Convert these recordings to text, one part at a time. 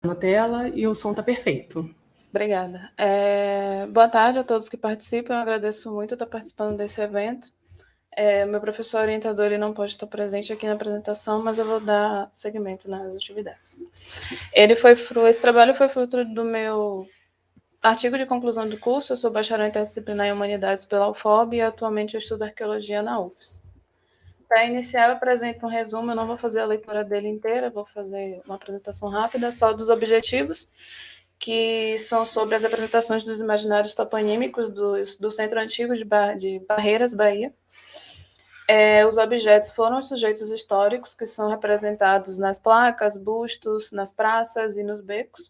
na tela e o som está perfeito. Obrigada. Boa tarde a todos que participam. Eu agradeço muito estar participando desse evento. Meu professor orientador ele não pode estar presente aqui na apresentação, mas eu vou dar seguimento nas atividades. Esse trabalho foi fruto do meu artigo de conclusão do curso. Eu sou bacharel interdisciplinar em Humanidades pela UFOB e atualmente eu estudo arqueologia na UFS. Para iniciar, eu apresento um resumo. Eu não vou fazer a leitura dele inteira, vou fazer uma apresentação rápida só dos objetivos, que são sobre as apresentações dos imaginários toponímicos do Centro Antigo de Barreiras, Bahia. Os objetos foram os sujeitos históricos, que são representados nas placas, bustos, nas praças e nos becos.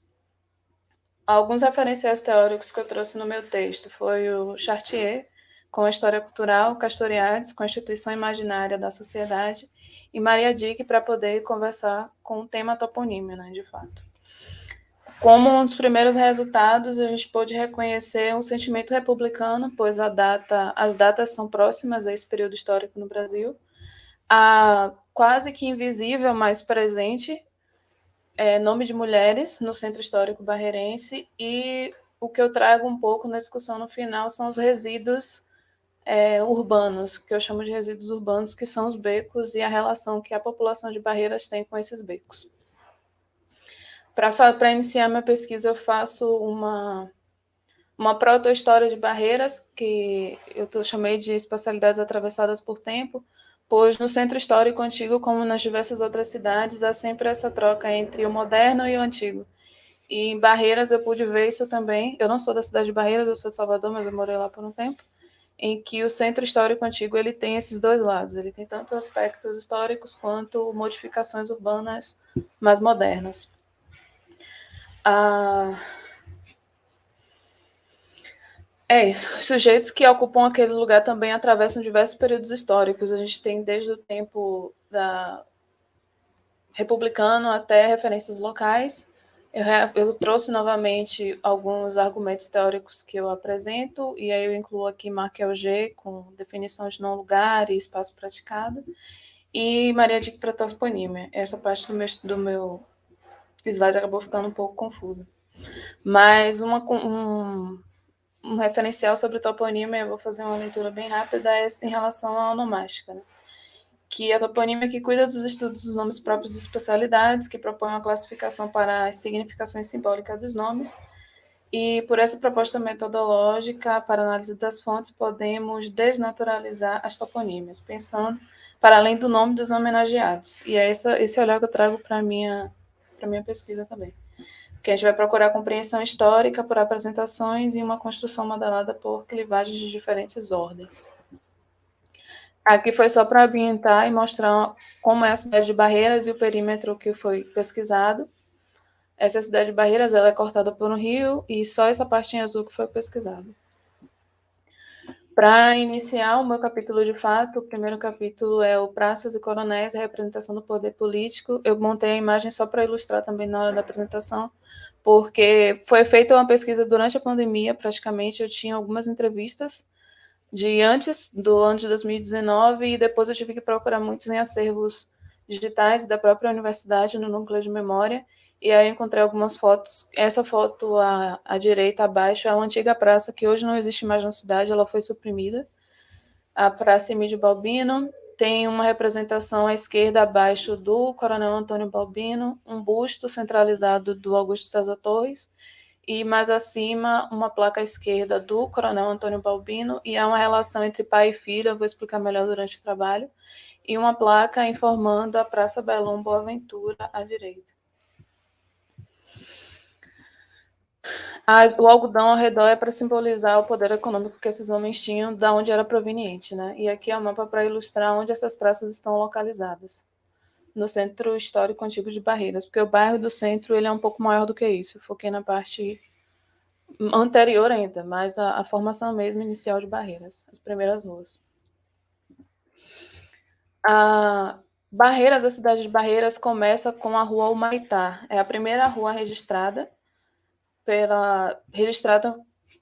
Alguns referenciais teóricos que eu trouxe no meu texto foi o Chartier, com a história cultural, Castoriadis, com a instituição imaginária da sociedade, e Maria Dick, para poder conversar com o tema toponímio, né, de fato. Como um dos primeiros resultados, a gente pôde reconhecer um sentimento republicano, pois as datas são próximas a esse período histórico no Brasil. A quase que invisível, mas presente, nome de mulheres no Centro Histórico Barreirense, e o que eu trago um pouco na discussão no final são os resíduos urbanos, que eu chamo de resíduos urbanos, que são os becos e a relação que a população de Barreiras tem com esses becos. Para iniciar minha pesquisa, eu faço uma proto-história de Barreiras, que eu chamei de espacialidades atravessadas por tempo, pois no Centro Histórico Antigo, como nas diversas outras cidades, há sempre essa troca entre o moderno e o antigo. E em Barreiras eu pude ver isso também. Eu não sou da cidade de Barreiras, eu sou de Salvador, mas eu morei lá por um tempo, em que o Centro Histórico Antigo ele tem esses dois lados. Ele tem tanto aspectos históricos quanto modificações urbanas mais modernas. É isso. Os sujeitos que ocupam aquele lugar também atravessam diversos períodos históricos. A gente tem desde o tempo republicano até referências locais. Eu trouxe novamente alguns argumentos teóricos que eu apresento, e aí eu incluo aqui Marc Auger, com definição de não lugar e espaço praticado, e Maria Dick para toponímia. Essa parte do meu slide acabou ficando um pouco confusa. Mas um referencial sobre toponímia, eu vou fazer uma leitura bem rápida, é em relação à onomástica, né? Que a toponímia que cuida dos estudos dos nomes próprios de especialidades, que propõe uma classificação para as significações simbólicas dos nomes, e por essa proposta metodológica para análise das fontes, podemos desnaturalizar as toponímias, pensando para além do nome dos homenageados. E é esse olhar que eu trago para a minha pesquisa também, que a gente vai procurar compreensão histórica por apresentações e uma construção modelada por clivagens de diferentes ordens. Aqui foi só para ambientar e mostrar como é a cidade de Barreiras e o perímetro que foi pesquisado. Essa cidade de Barreiras ela é cortada por um rio e só essa parte em azul que foi pesquisada. Para iniciar o meu capítulo de fato, o primeiro capítulo é o Praças e Coronéis, a representação do poder político. Eu montei a imagem só para ilustrar também na hora da apresentação, porque foi feita uma pesquisa durante a pandemia, praticamente. Eu tinha algumas entrevistas de antes do ano de 2019 e depois eu tive que procurar muitos em acervos digitais da própria universidade, no núcleo de memória, e aí encontrei algumas fotos. Essa foto à direita, abaixo, é uma antiga praça que hoje não existe mais na cidade, ela foi suprimida. A Praça Emílio Balbino tem uma representação à esquerda, abaixo do Coronel Antônio Balbino, um busto centralizado do Augusto César Torres, e mais acima, uma placa à esquerda do Coronel Antônio Balbino, e há uma relação entre pai e filho, eu vou explicar melhor durante o trabalho, e uma placa informando a Praça Belum Boaventura à direita. O algodão ao redor é para simbolizar o poder econômico que esses homens tinham, da onde era proveniente, né? E aqui é o mapa para ilustrar onde essas praças estão localizadas. No Centro Histórico Antigo de Barreiras, porque o bairro do centro ele é um pouco maior do que isso. Eu foquei na parte anterior ainda, mas a formação mesmo inicial de Barreiras, as primeiras ruas. A cidade de Barreiras começa com a rua Humaitá. É a primeira rua registrada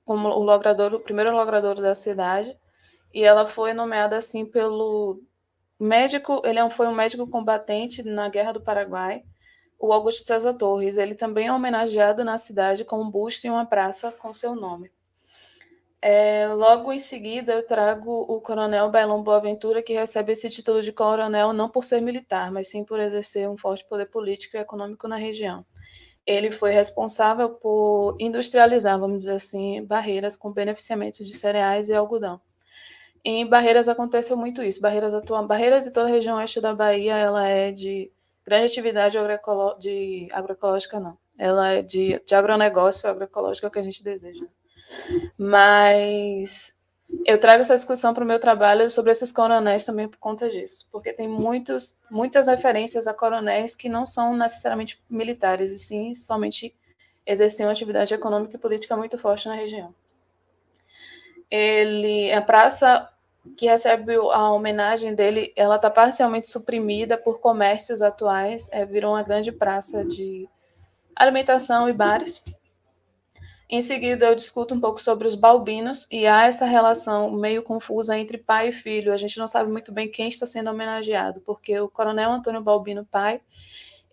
como o primeiro logradouro da cidade, e ela foi nomeada assim pelo médico. Foi um médico combatente na Guerra do Paraguai, o Augusto César Torres. Ele também é homenageado na cidade com um busto e uma praça com seu nome. Logo em seguida, eu trago o coronel Bailão Boaventura, que recebe esse título de coronel não por ser militar, mas sim por exercer um forte poder político e econômico na região. Ele foi responsável por industrializar, vamos dizer assim, Barreiras com beneficiamento de cereais e algodão. Em Barreiras aconteceu muito isso. Barreiras e toda a região oeste da Bahia, ela é de grande atividade agroecológica, não. Ela é de agronegócio agroecológico que a gente deseja. Mas eu trago essa discussão para o meu trabalho sobre esses coronéis também por conta disso, porque tem muitas referências a coronéis que não são necessariamente militares, e sim somente exerciam atividade econômica e política muito forte na região. A praça que recebe a homenagem dele, ela está parcialmente suprimida por comércios atuais, virou uma grande praça de alimentação e bares. Em seguida, eu discuto um pouco sobre os balbinos, e há essa relação meio confusa entre pai e filho. A gente não sabe muito bem quem está sendo homenageado, porque o coronel Antônio Balbino pai,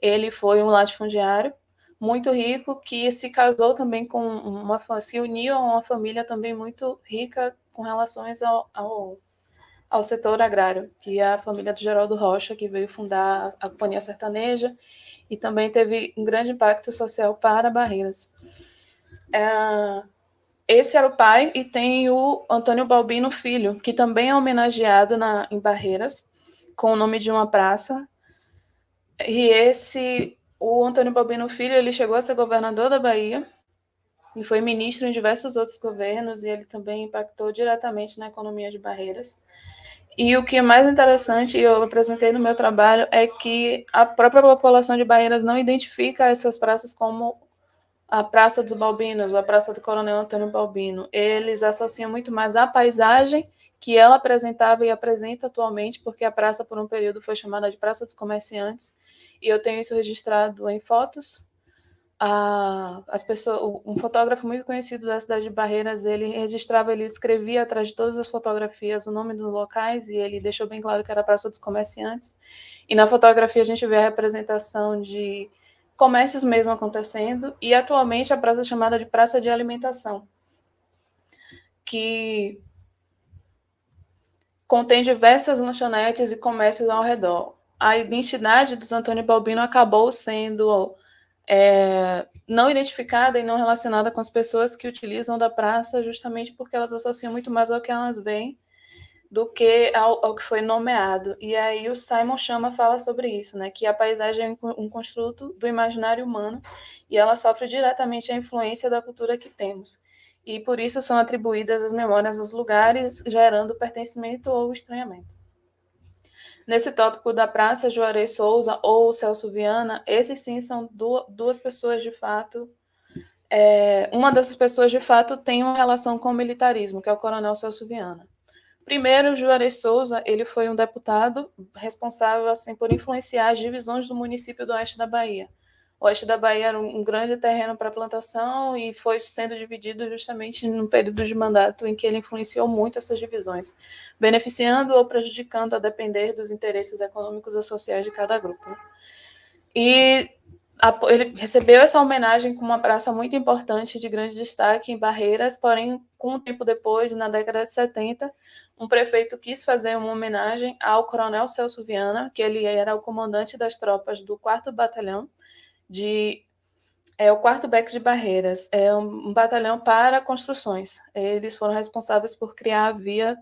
ele foi um latifundiário muito rico, que se casou também se uniu a uma família também muito rica com relações ao setor agrário, que é a família do Geraldo Rocha, que veio fundar a Companhia Sertaneja, e também teve um grande impacto social para Barreiras. Esse era o pai, e tem o Antônio Balbino Filho, que também é homenageado em Barreiras, com o nome de uma praça. E o Antônio Balbino Filho, ele chegou a ser governador da Bahia, e foi ministro em diversos outros governos, e ele também impactou diretamente na economia de Barreiras. E o que é mais interessante, e eu apresentei no meu trabalho, é que a própria população de Barreiras não identifica essas praças como a Praça dos Balbinos, ou a Praça do Coronel Antônio Balbino. Eles associam muito mais à paisagem que ela apresentava e apresenta atualmente, porque a praça, por um período, foi chamada de Praça dos Comerciantes, e eu tenho isso registrado em fotos. Um fotógrafo muito conhecido da cidade de Barreiras, ele escrevia atrás de todas as fotografias o nome dos locais, e ele deixou bem claro que era a Praça dos Comerciantes. E na fotografia a gente vê a representação de comércios mesmo acontecendo, e atualmente a praça é chamada de Praça de Alimentação, que contém diversas lanchonetes e comércios ao redor. A identidade dos Antônio Balbino acabou sendo não identificada e não relacionada com as pessoas que utilizam da praça, justamente porque elas associam muito mais ao que elas veem do que ao que foi nomeado. E aí o Simon Chama fala sobre isso, né, que a paisagem é um construto do imaginário humano, e ela sofre diretamente a influência da cultura que temos. E por isso são atribuídas as memórias aos lugares, gerando pertencimento ou estranhamento. Nesse tópico da Praça Juarez Souza ou Celso Viana, esses sim são duas pessoas de fato. Uma dessas pessoas de fato tem uma relação com o militarismo, que é o coronel Celso Viana. Primeiro, Juarez Souza, ele foi um deputado responsável assim, por influenciar as divisões do município do oeste da Bahia. O oeste da Bahia era um grande terreno para plantação, e foi sendo dividido justamente no período de mandato em que ele influenciou muito essas divisões, beneficiando ou prejudicando a depender dos interesses econômicos ou sociais de cada grupo. E ele recebeu essa homenagem com uma praça muito importante, de grande destaque em Barreiras, porém, com um tempo depois, na década de 70, um prefeito quis fazer uma homenagem ao coronel Celso Viana, que ele era o comandante das tropas do 4º Batalhão, o 4º BEC de Barreiras, é um batalhão para construções. Eles foram responsáveis por criar a via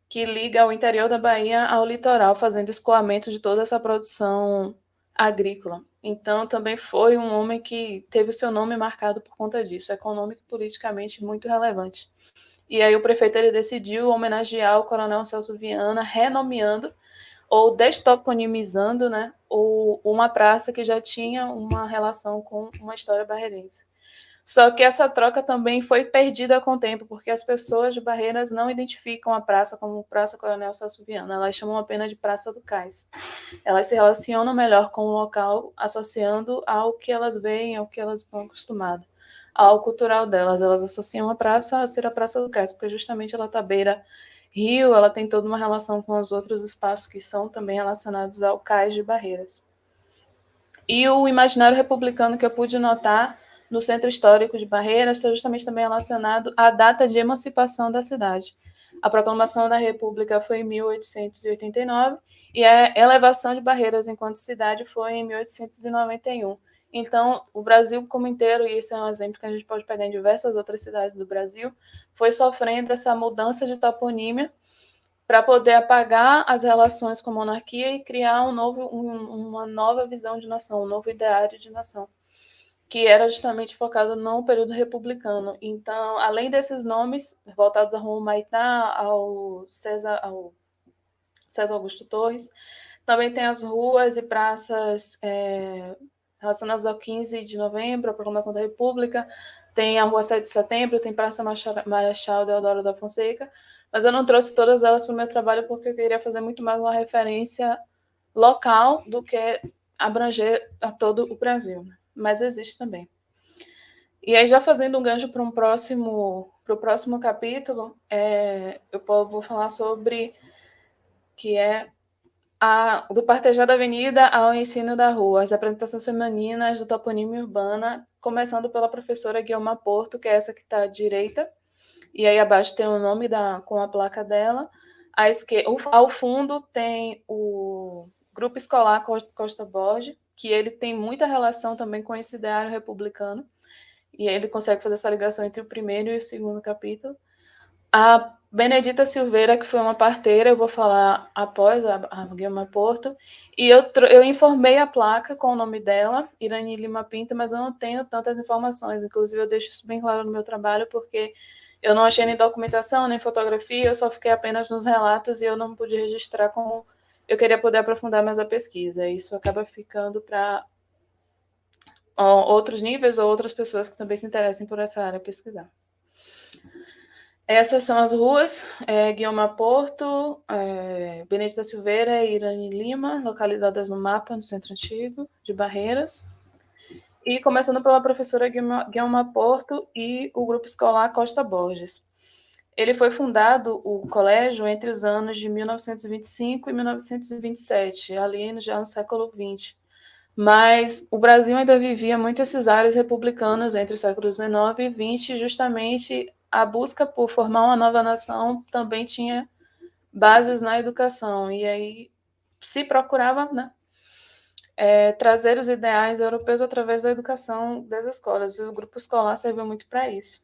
que liga o interior da Bahia ao litoral, fazendo escoamento de toda essa produção agrícola. Então, também foi um homem que teve o seu nome marcado por conta disso, econômico e politicamente muito relevante. E aí o prefeito ele decidiu homenagear o coronel Celso Viana, renomeando ou destoponimizando, né, uma praça que já tinha uma relação com uma história barreirense. Só que essa troca também foi perdida com o tempo, porque as pessoas de Barreiras não identificam a praça como Praça Coronel Celso Viana, elas chamam apenas de Praça do Cais. Elas se relacionam melhor com o local, associando ao que elas veem, ao que elas estão acostumadas, ao cultural delas. Elas associam a praça a ser a Praça do Cais, porque justamente ela está beira rio, ela tem toda uma relação com os outros espaços que são também relacionados ao Cais de Barreiras. E o imaginário republicano que eu pude notar no Centro Histórico de Barreiras está justamente também relacionado à data de emancipação da cidade. A proclamação da República foi em 1889 e a elevação de Barreiras enquanto cidade foi em 1891. Então, o Brasil como inteiro, e isso é um exemplo que a gente pode pegar em diversas outras cidades do Brasil, foi sofrendo essa mudança de toponímia para poder apagar as relações com a monarquia e criar uma nova visão de nação, um novo ideário de nação, que era justamente focado no período republicano. Então, além desses nomes voltados a Rua Humaitá, ao César Augusto Torres, também tem as ruas e praças relacionadas ao 15 de novembro, a proclamação da República, tem a Rua 7 de Setembro, tem Praça Marechal Deodoro da Fonseca, mas eu não trouxe todas elas para o meu trabalho porque eu queria fazer muito mais uma referência local do que abranger a todo o Brasil, né? Mas existe também. E aí, já fazendo um gancho para o próximo capítulo, eu vou falar sobre que é do Partejar da Avenida ao Ensino da Rua, as apresentações femininas do toponímio urbana, começando pela professora Guilma Porto, que é essa que está à direita, e aí abaixo tem o nome com a placa dela. Ao fundo tem o Grupo Escolar Costa Borges, que ele tem muita relação também com esse ideário republicano, e ele consegue fazer essa ligação entre o primeiro e o segundo capítulo. A Benedita Silveira, que foi uma parteira, eu vou falar após a Guilma Porto, e eu informei a placa com o nome dela, Irani Lima Pinto, mas eu não tenho tantas informações, inclusive eu deixo isso bem claro no meu trabalho, porque eu não achei nem documentação, nem fotografia, eu só fiquei apenas nos relatos e eu não pude registrar como eu queria poder aprofundar mais a pesquisa. Isso acaba ficando para outros níveis ou outras pessoas que também se interessem por essa área pesquisar. Essas são as ruas, Guilma Porto, Benedita Silveira e Irani Lima, localizadas no mapa no Centro Antigo de Barreiras. E começando pela professora Guilma Porto e o Grupo Escolar Costa Borges. Ele foi fundado, o colégio, entre os anos de 1925 e 1927, ali já no século XX. Mas o Brasil ainda vivia muito esses ares republicanos entre os séculos XIX e XX, justamente a busca por formar uma nova nação também tinha bases na educação, e aí se procurava, né, trazer os ideais europeus através da educação das escolas, e o grupo escolar serviu muito para isso.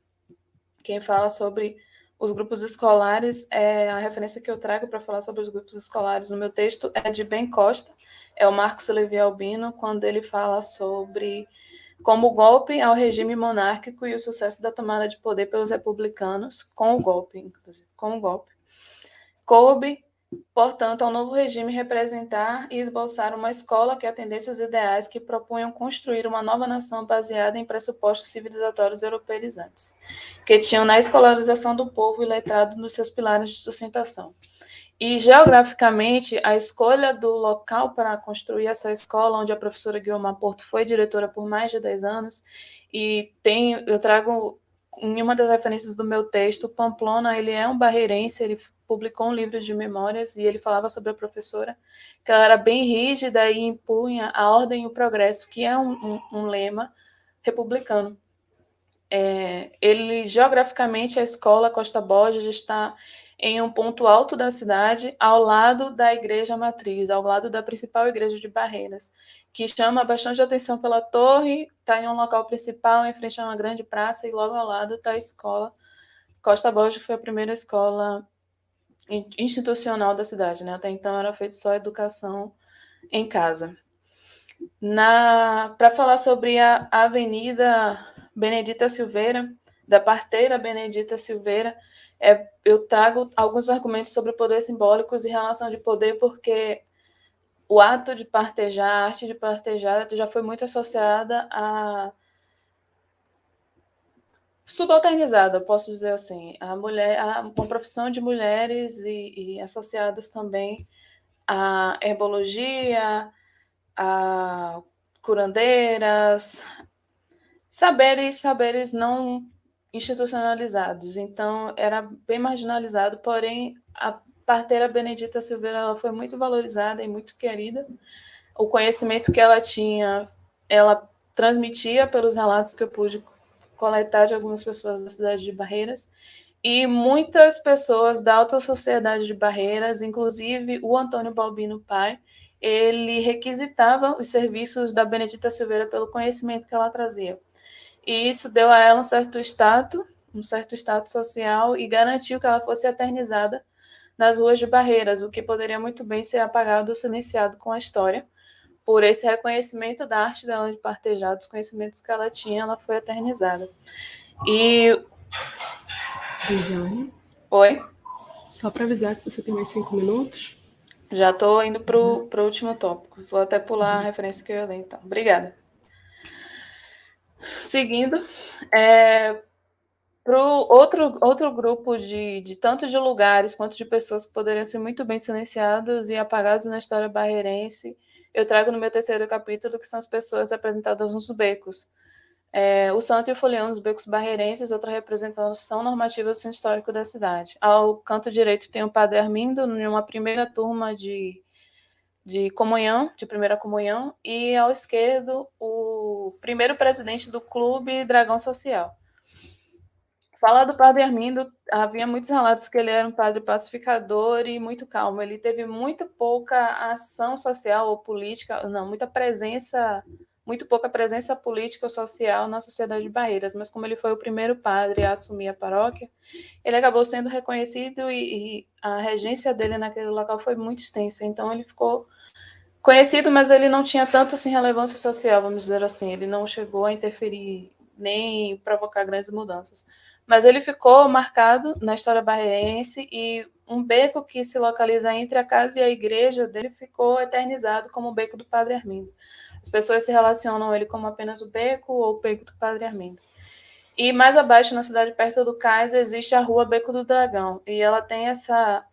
Quem fala sobre os grupos escolares, a referência que eu trago para falar sobre os grupos escolares no meu texto é de Ben Costa, é o Marcos Levi Albino, quando ele fala sobre como o golpe ao regime monárquico e o sucesso da tomada de poder pelos republicanos, com o golpe, inclusive, com o golpe. Coube, portanto, ao novo regime representar e esboçar uma escola que atendesse os ideais que propunham construir uma nova nação baseada em pressupostos civilizatórios europeizantes, que tinham na escolarização do povo e letrado nos seus pilares de sustentação. E, geograficamente, a escolha do local para construir essa escola, onde a professora Guilma Porto foi diretora por mais de 10 anos, e eu trago em uma das referências do meu texto, Pamplona, ele é um barreirense, ele publicou um livro de memórias e ele falava sobre a professora, que ela era bem rígida e impunha a ordem e o progresso, que é um lema republicano. Geograficamente, a escola Costa Borges está em um ponto alto da cidade, ao lado da igreja matriz, ao lado da principal igreja de Barreiras, que chama bastante atenção pela torre, está em um local principal, em frente a uma grande praça, e logo ao lado está a escola Costa Borges, que foi a primeira escola institucional da cidade, né? Até então era feito só educação em casa. Para falar sobre a Avenida Benedita Silveira, da parteira Benedita Silveira, eu trago alguns argumentos sobre poder simbólicos e relação de poder, porque o ato de partejar, a arte de partejar, já foi muito associada a subalternizada, posso dizer assim, uma profissão de mulheres e associadas também à herbologia, a curandeiras, saberes não institucionalizados. Então, era bem marginalizado, porém, a parteira Benedita Silveira ela foi muito valorizada e muito querida o conhecimento que ela tinha, ela transmitia pelos relatos que eu pude coletar de algumas pessoas da cidade de Barreiras, e muitas pessoas da alta sociedade de Barreiras, inclusive o Antônio Balbino pai, ele requisitava os serviços da Benedita Silveira pelo conhecimento que ela trazia. E isso deu a ela um certo status social e garantiu que ela fosse eternizada nas ruas de Barreiras, o que poderia muito bem ser apagado ou silenciado com a história. Por esse reconhecimento da arte dela de partejar, dos conhecimentos que ela tinha, ela foi eternizada. E... Risiane, Oi? só para avisar que você tem mais 5 minutos. Já estou indo para o último tópico. Vou até pular a referência que eu ia ler, então. Obrigada. Seguindo, para outro grupo de tanto de lugares quanto de pessoas que poderiam ser muito bem silenciados e apagados na história barreirense, eu trago no meu terceiro capítulo, que são as pessoas representadas nos becos. O Santo e o Folião dos becos barreirenses, outra representação normativa do centro histórico da cidade. Ao canto direito tem o Padre Armindo, em uma primeira turma de comunhão, de primeira comunhão, e ao esquerdo o primeiro presidente do Clube Dragão Social. Falar do Padre Armindo, havia muitos relatos que ele era um padre pacificador e muito calmo. Ele teve muito pouca ação social ou política, não, muito pouca presença política ou social na sociedade de Barreiras, mas como ele foi o primeiro padre a assumir a paróquia, ele acabou sendo reconhecido e a regência dele naquele local foi muito extensa, então ele ficou conhecido, mas ele não tinha tanta assim, relevância social, vamos dizer assim, ele não chegou a interferir nem provocar grandes mudanças. Mas ele ficou marcado na história barreirense e um beco que se localiza entre a casa e a igreja dele ficou eternizado como o beco do Padre Armindo. As pessoas se relacionam ele como apenas o beco ou o beco do Padre Armindo. E mais abaixo, na cidade perto do cais, existe a rua Beco do Dragão. E ela tem essa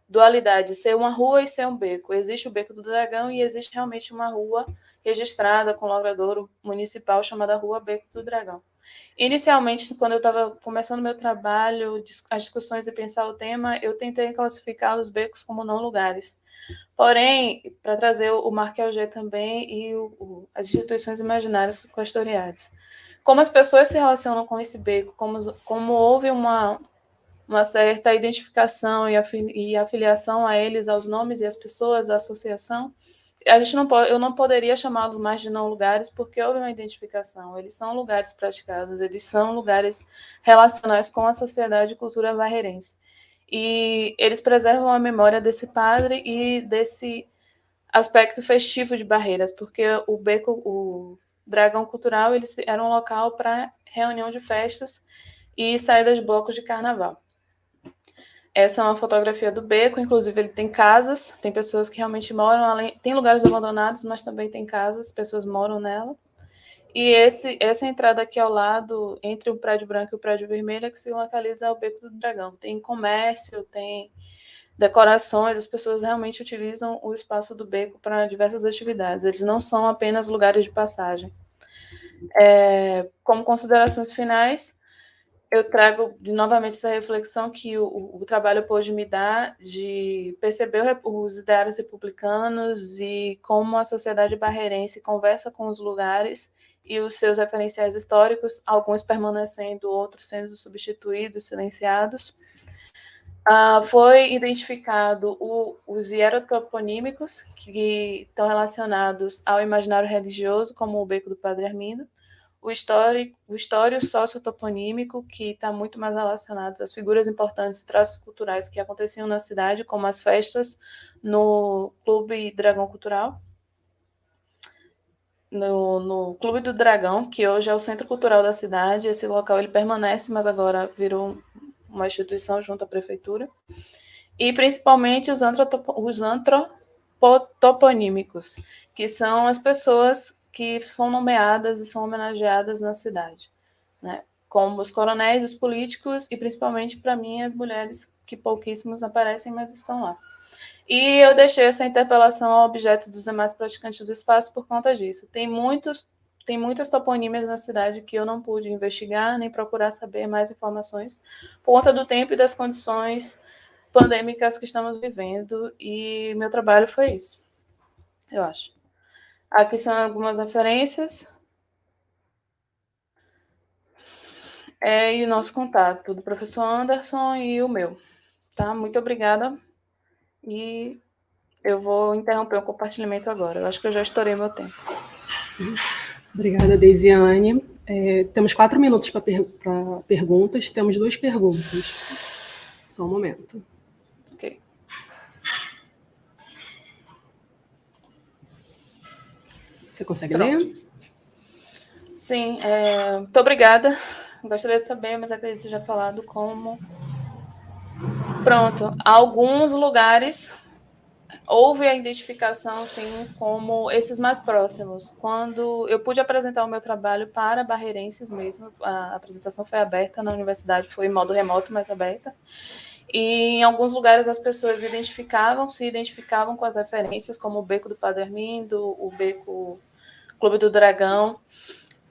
dualidade, ser uma rua e ser um beco. Existe o Beco do Dragão e existe realmente uma rua registrada com logradouro municipal chamada Rua Beco do Dragão. Inicialmente, quando eu estava começando meu trabalho, as discussões e pensar o tema, eu tentei classificar os becos como não lugares. Porém, para trazer o Markel G também e as instituições imaginárias custoriais. Como as pessoas se relacionam com esse beco, como houve uma certa identificação e afiliação a eles, aos nomes e às pessoas, à associação, eu não poderia chamá-los mais de não lugares, porque houve uma identificação. Eles são lugares praticados, eles são lugares relacionais com a sociedade e cultura barreirense. E eles preservam a memória desse padre e desse aspecto festivo de Barreiras, porque o Dragão Cultural era um local para reunião de festas e saída de blocos de carnaval. Essa é uma fotografia do beco, inclusive ele tem casas, tem pessoas que realmente moram, tem lugares abandonados, mas também tem casas, pessoas moram nela. E essa entrada aqui ao lado, entre o prédio branco e o prédio vermelho, é que se localiza o Beco do Dragão. Tem comércio, tem decorações, as pessoas realmente utilizam o espaço do beco para diversas atividades. Eles não são apenas lugares de passagem. Como considerações finais, eu trago novamente essa reflexão que o trabalho pôde me dar de perceber os ideários republicanos e como a sociedade barreirense conversa com os lugares e os seus referenciais históricos, alguns permanecendo, outros sendo substituídos, silenciados. Foi identificado os hierotoponímicos, que estão relacionados ao imaginário religioso, como o Beco do Padre Armindo, o histórico sociotoponímico, que está muito mais relacionado às figuras importantes e traços culturais que aconteciam na cidade, como as festas no Clube Dragão Cultural, no Clube do Dragão, que hoje é o centro cultural da cidade. Esse local ele permanece, mas agora virou uma instituição junto à prefeitura. E principalmente os antropotoponímicos, que são as pessoas que são nomeadas e são homenageadas na cidade, né? Como os coronéis, os políticos e principalmente, para mim, as mulheres, que pouquíssimos aparecem, mas estão lá. E eu deixei essa interpelação ao objeto dos demais praticantes do espaço por conta disso. Tem muitas toponímias na cidade que eu não pude investigar nem procurar saber mais informações por conta do tempo e das condições pandêmicas que estamos vivendo, e meu trabalho foi isso, eu acho. Aqui são algumas referências. E o nosso contato, do professor Anderson e o meu. Tá? Muito obrigada. E eu vou interromper o compartilhamento agora. Eu acho que eu já estourei meu tempo. Obrigada, Deisiane. Temos 4 minutos para perguntas. Temos 2 perguntas. Só um momento. Ok. Você consegue ler? Sim, muito obrigada. Gostaria de saber, mas acredito que já falado como. Pronto. Alguns lugares houve a identificação, sim, como esses mais próximos. Quando eu pude apresentar o meu trabalho para barreirenses mesmo, a apresentação foi aberta na universidade, foi em modo remoto, mas aberta. E em alguns lugares as pessoas se identificavam com as referências, como o Beco do Padre Armindo, o Beco Clube do Dragão,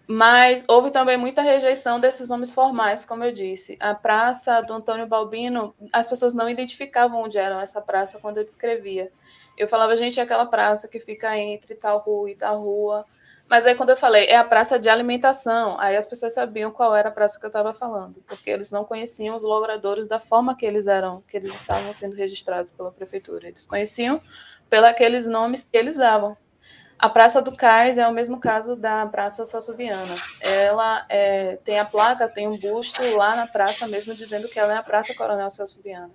mas houve também muita rejeição desses nomes formais, como eu disse. A praça do Antônio Balbino, as pessoas não identificavam onde era essa praça quando eu descrevia. Eu falava, gente, é aquela praça que fica entre tal rua e tal rua. Mas aí quando eu falei, é a praça de alimentação, aí as pessoas sabiam qual era a praça que eu estava falando, porque eles não conheciam os logradouros da forma que eles estavam sendo registrados pela prefeitura. Eles conheciam pelos aqueles nomes que eles davam. A Praça do Cais é o mesmo caso da Praça Celso-Viana. Ela tem a placa, tem um busto lá na praça mesmo dizendo que ela é a Praça Coronel Celso-Viana.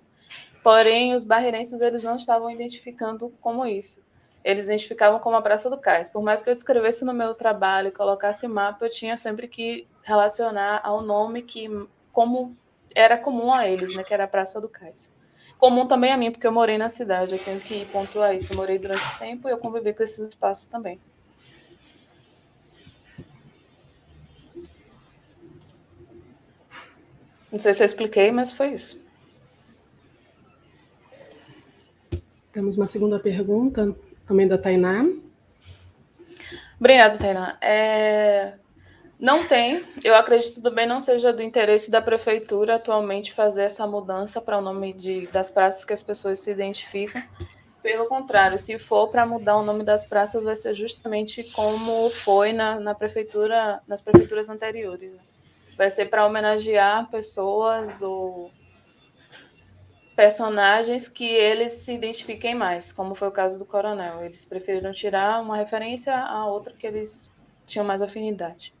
Porém, os barreirenses eles não estavam identificando como isso. Eles identificavam como a Praça do Cais. Por mais que eu descrevesse no meu trabalho e colocasse mapa, eu tinha sempre que relacionar ao nome que como era comum a eles, né, que era a Praça do Cais. Comum também a mim, porque eu morei na cidade, eu tenho que pontuar isso. Eu morei durante tempo e eu convivi com esses espaços também. Não sei se eu expliquei, mas foi isso. Temos uma segunda pergunta, também da Tainá. Obrigada, Tainá. Não tem, eu acredito que também não seja do interesse da prefeitura atualmente fazer essa mudança para o nome das praças que as pessoas se identificam. Pelo contrário, se for para mudar o nome das praças, vai ser justamente como foi nas prefeituras anteriores. Vai ser para homenagear pessoas ou personagens que eles se identifiquem mais, como foi o caso do Coronel. Eles preferiram tirar uma referência a outra que eles tinham mais afinidade.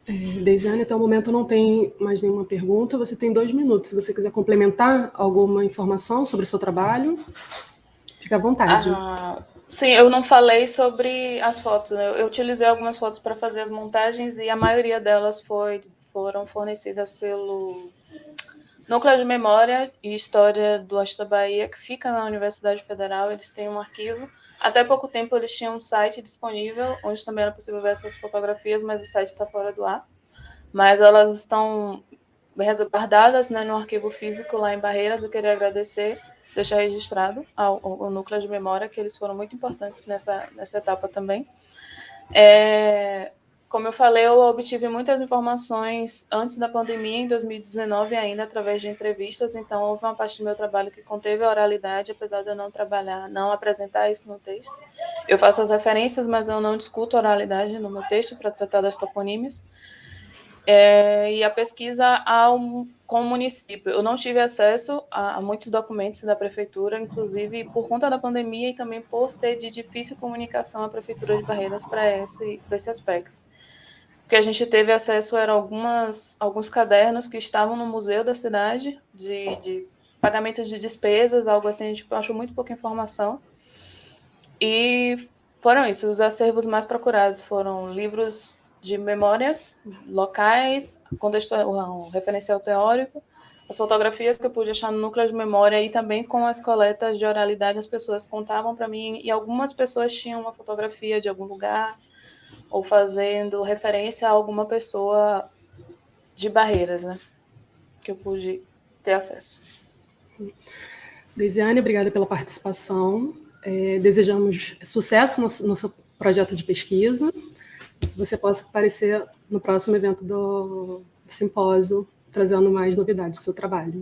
Deisiane, até o momento não tem mais nenhuma pergunta. Você tem 2 minutos. Se você quiser complementar alguma informação sobre o seu trabalho, fica à vontade. Sim, eu não falei sobre as fotos, né? Eu utilizei algumas fotos para fazer as montagens e a maioria delas foram fornecidas pelo Núcleo de Memória e História do Oeste da Bahia, que fica na Universidade Federal. Eles têm um arquivo. Até pouco tempo eles tinham um site disponível, onde também era possível ver essas fotografias, mas o site está fora do ar. Mas elas estão guardadas, né, no arquivo físico lá em Barreiras. Eu queria agradecer, deixar registrado ao Núcleo de Memória, que eles foram muito importantes nessa etapa também. Como eu falei, eu obtive muitas informações antes da pandemia, em 2019 ainda, através de entrevistas, então houve uma parte do meu trabalho que conteve a oralidade, apesar de eu não apresentar isso no texto. Eu faço as referências, mas eu não discuto a oralidade no meu texto para tratar das toponímias. E a pesquisa com o município. Eu não tive acesso a muitos documentos da prefeitura, inclusive por conta da pandemia e também por ser de difícil comunicação a prefeitura de Barreiras para esse aspecto. O que a gente teve acesso eram alguns cadernos que estavam no museu da cidade, de pagamento de despesas, algo assim, a gente achou muito pouca informação. E foram isso, os acervos mais procurados foram livros de memórias locais, um referencial teórico, as fotografias que eu pude achar no núcleo de memória e também com as coletas de oralidade, as pessoas contavam para mim e algumas pessoas tinham uma fotografia de algum lugar ou fazendo referência a alguma pessoa de Barreiras, né, que eu pude ter acesso. Deisiane, obrigada pela participação. Desejamos sucesso no seu projeto de pesquisa. Que você possa aparecer no próximo evento do simpósio, trazendo mais novidades do seu trabalho.